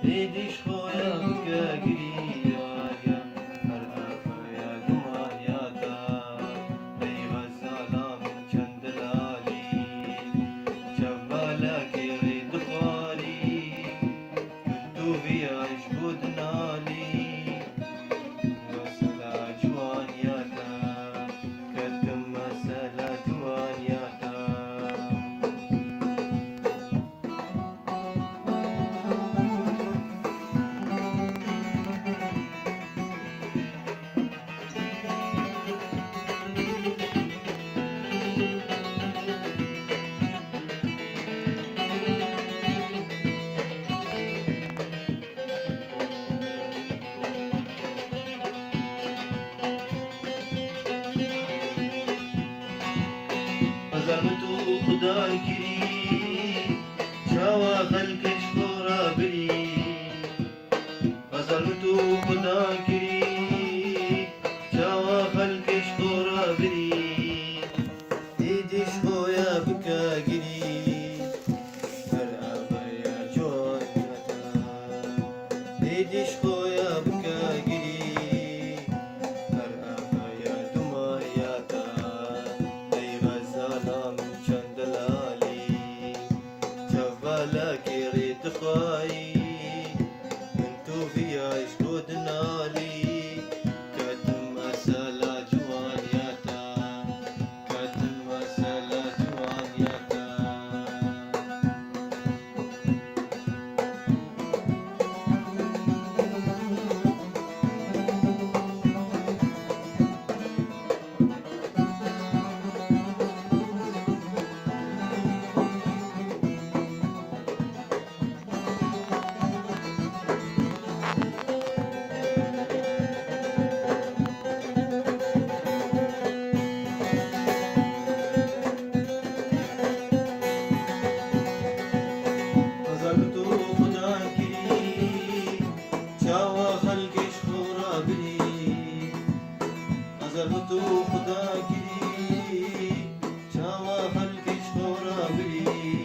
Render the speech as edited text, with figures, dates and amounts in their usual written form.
عيدش خويا بكاكريايا هرقافة يا دماياتا أي غزالة من شندلالي شبالك يريد خوالي كنتو فيها شبود نالي مسألة جوانياتا كتم مسألة جوانياتا عزمتو خدای گیری شاوا خلقش خورا بری عزمتو خدای گیری شاوا خلقش خورا بری عیدش خویا بکا گیری هر آبا یا جوانیتا عیدش خویا بکا گیری هر آبا یا دمایاتا من شندلالي جبالك يريد خواي انتو فيها يشكود نالي كاتم مسألة جوانياتا كاتم مسألة جوانياتا عزمتو خدا گیری چاوا خلقش خورا بری عزمتو خدا گیری چاوا خلقش خورا بری